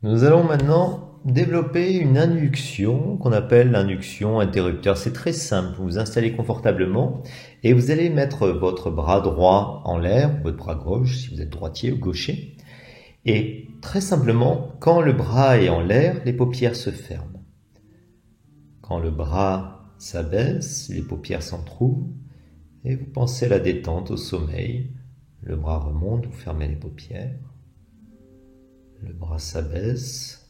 Nous allons maintenant développer une induction qu'on appelle l'induction interrupteur. C'est très simple, vous vous installez confortablement et vous allez mettre votre bras droit en l'air, votre bras gauche si vous êtes droitier ou gaucher. Et très simplement, quand le bras est en l'air, les paupières se ferment. Quand le bras s'abaisse, les paupières s'entrouvrent et vous pensez à la détente, au sommeil. Le bras remonte, vous fermez les paupières. Le bras s'abaisse,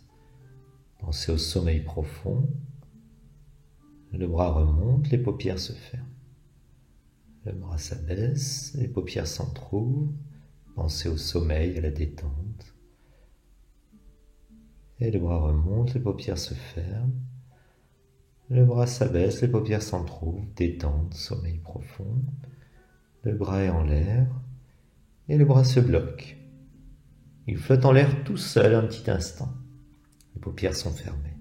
pensez au sommeil profond. Le bras remonte, les paupières se ferment. Le bras s'abaisse, les paupières s'entrouvrent, pensez au sommeil, à la détente. Et le bras remonte, les paupières se ferment. Le bras s'abaisse, les paupières s'entrouvrent, détente, sommeil profond. Le bras est en l'air et le bras se bloque. Il flotte en l'air tout seul un petit instant. Les paupières sont fermées.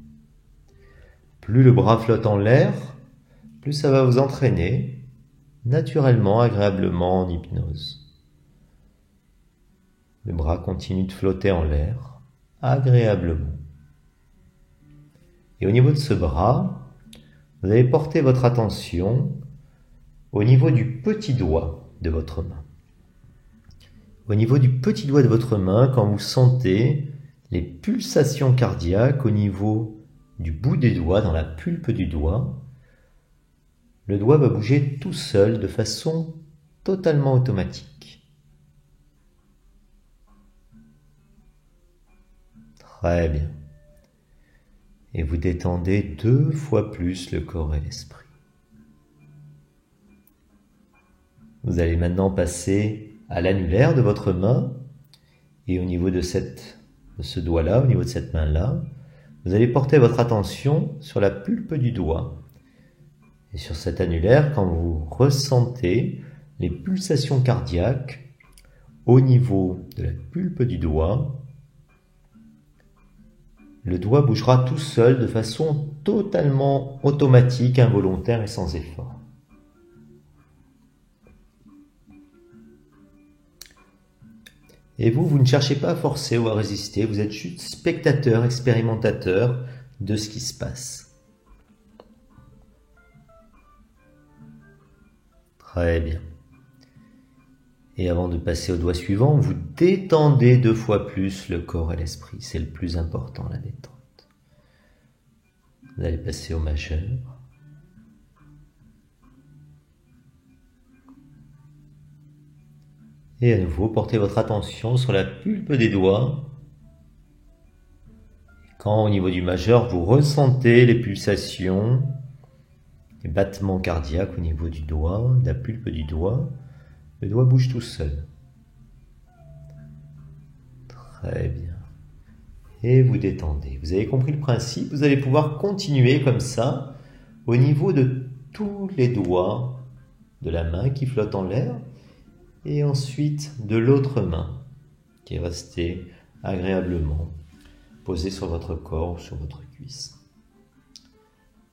Plus le bras flotte en l'air, plus ça va vous entraîner naturellement, agréablement en hypnose. Le bras continue de flotter en l'air agréablement. Et au niveau de ce bras, vous allez porter votre attention au niveau du petit doigt de votre main. Au niveau du petit doigt de votre main, quand vous sentez les pulsations cardiaques au niveau du bout des doigts, dans la pulpe du doigt, le doigt va bouger tout seul de façon totalement automatique. Très bien. Et vous détendez 2 fois plus le corps et l'esprit. Vous allez maintenant passer à l'annulaire de votre main et au niveau de ce doigt-là, au niveau de cette main-là, vous allez porter votre attention sur la pulpe du doigt. Et sur cet annulaire, quand vous ressentez les pulsations cardiaques au niveau de la pulpe du doigt, le doigt bougera tout seul de façon totalement automatique, involontaire et sans effort. Et vous ne cherchez pas à forcer ou à résister, vous êtes juste spectateur, expérimentateur de ce qui se passe. Très bien. Et avant de passer au doigt suivant, vous détendez 2 fois plus le corps et l'esprit. C'est le plus important, la détente. Vous allez passer au majeur. Et à nouveau, portez votre attention sur la pulpe des doigts. Quand au niveau du majeur, vous ressentez les pulsations, les battements cardiaques au niveau du doigt, de la pulpe du doigt, le doigt bouge tout seul. Très bien. Et vous détendez. Vous avez compris le principe, vous allez pouvoir continuer comme ça au niveau de tous les doigts de la main qui flottent en l'air et ensuite de l'autre main qui est restée agréablement posée sur votre corps ou sur votre cuisse.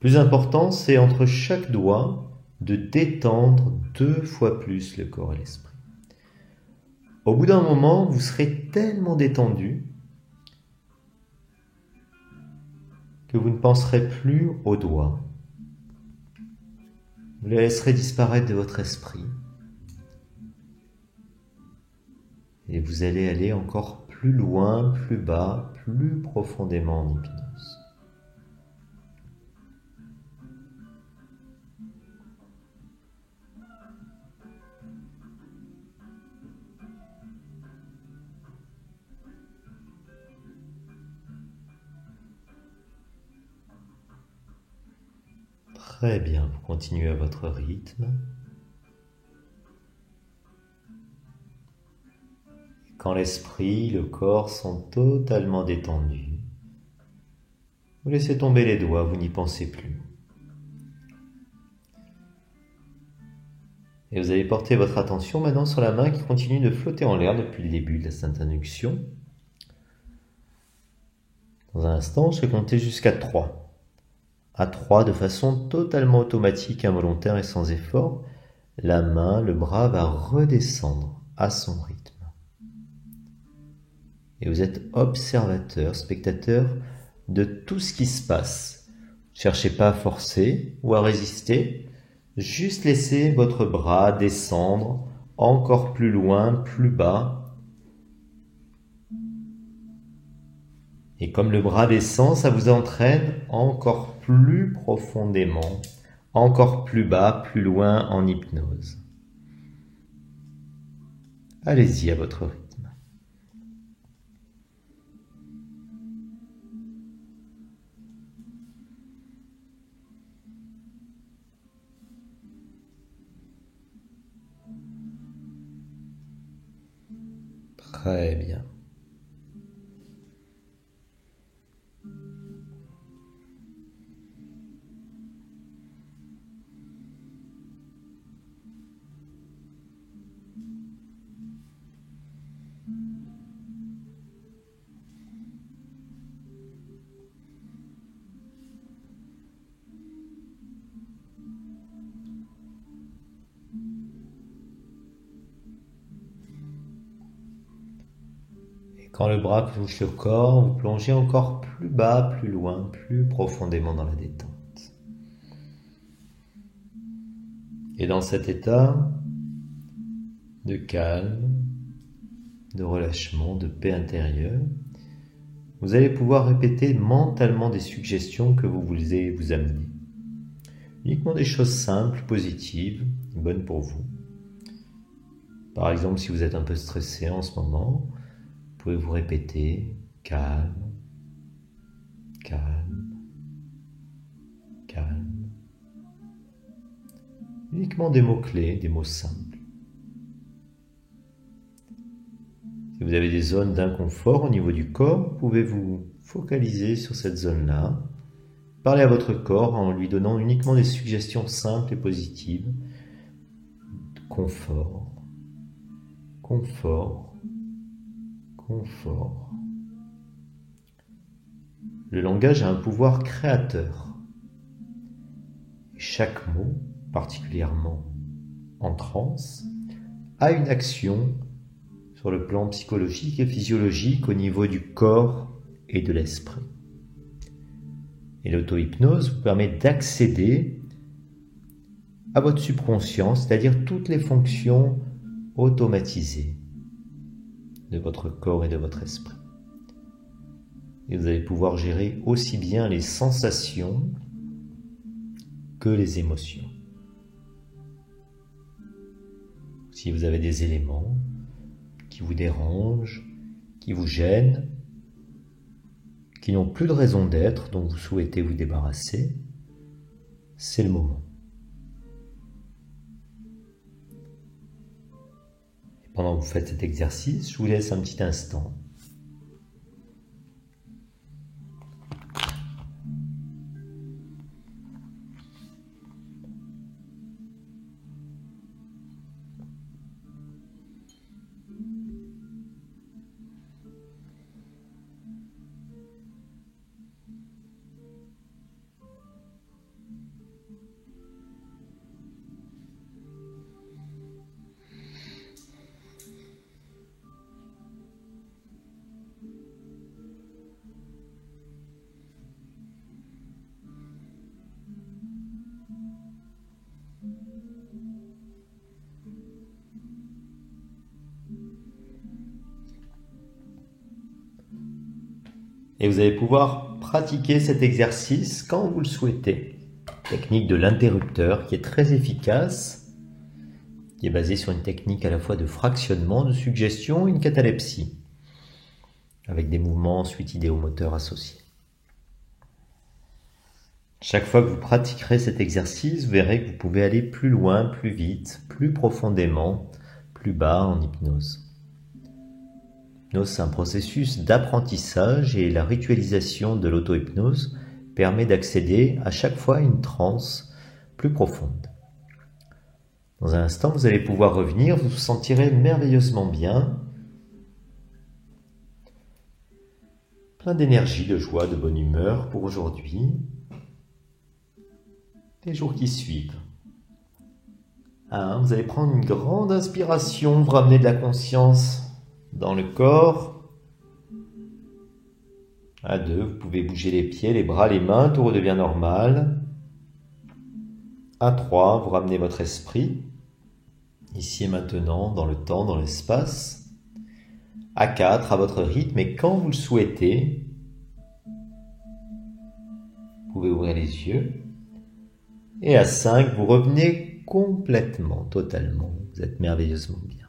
Plus important, c'est entre chaque doigt de détendre 2 fois plus le corps et l'esprit. Au bout d'un moment, vous serez tellement détendu que vous ne penserez plus aux doigts. Vous les laisserez disparaître de votre esprit. Et vous allez aller encore plus loin, plus bas, plus profondément en hypnose. Très bien, vous continuez à votre rythme. Quand l'esprit, le corps sont totalement détendus, vous laissez tomber les doigts, vous n'y pensez plus. Et vous allez porter votre attention maintenant sur la main qui continue de flotter en l'air depuis le début de cette induction. Dans un instant, je vais compter jusqu'à 3. À 3, de façon totalement automatique, involontaire et sans effort, la main, le bras va redescendre à son rythme. et vous êtes observateur, spectateur de tout ce qui se passe. Ne cherchez pas à forcer ou à résister, juste laissez votre bras descendre encore plus loin, plus bas. Et comme le bras descend, ça vous entraîne encore plus profondément, encore plus bas, plus loin en hypnose. Allez-y à votre rythme. Très bien. Quand le bras touche le corps, vous plongez encore plus bas, plus loin, plus profondément dans la détente. Et dans cet état de calme, de relâchement, de paix intérieure, vous allez pouvoir répéter mentalement des suggestions que vous voulez vous amener. Uniquement des choses simples, positives, bonnes pour vous. Par exemple, si vous êtes un peu stressé en ce moment, vous pouvez vous répéter calme, calme, calme. Uniquement des mots-clés, des mots simples. Si vous avez des zones d'inconfort au niveau du corps, vous pouvez vous focaliser sur cette zone-là. Parlez à votre corps en lui donnant uniquement des suggestions simples et positives. Confort, confort, confort. Le langage a un pouvoir créateur. Et chaque mot, particulièrement en transe, a une action sur le plan psychologique et physiologique au niveau du corps et de l'esprit. Et l'auto-hypnose vous permet d'accéder à votre subconscient, c'est-à-dire toutes les fonctions automatisées de votre corps et de votre esprit. Et vous allez pouvoir gérer aussi bien les sensations que les émotions. Si vous avez des éléments qui vous dérangent, qui vous gênent, qui n'ont plus de raison d'être, dont vous souhaitez vous débarrasser, c'est le moment. Et pendant que vous faites cet exercice, je vous laisse un petit instant. Et vous allez pouvoir pratiquer cet exercice quand vous le souhaitez. Technique de l'interrupteur qui est très efficace, qui est basée sur une technique à la fois de fractionnement, de suggestion et une catalepsie, avec des mouvements ensuite idéomoteurs associés. Chaque fois que vous pratiquerez cet exercice, vous verrez que vous pouvez aller plus loin, plus vite, plus profondément, plus bas en hypnose. L'hypnose, c'est un processus d'apprentissage et la ritualisation de l'auto-hypnose permet d'accéder à chaque fois à une transe plus profonde. Dans un instant, vous allez pouvoir revenir, vous vous sentirez merveilleusement bien, plein d'énergie, de joie, de bonne humeur pour aujourd'hui, les jours qui suivent. Vous allez prendre une grande inspiration, vous ramener de la conscience dans le corps. À 2, vous pouvez bouger les pieds, les bras, les mains, tout redevient normal. À 3, vous ramenez votre esprit, ici et maintenant, dans le temps, dans l'espace. À 4, à votre rythme, et quand vous le souhaitez, vous pouvez ouvrir les yeux. Et à 5, vous revenez complètement, totalement. Vous êtes merveilleusement bien.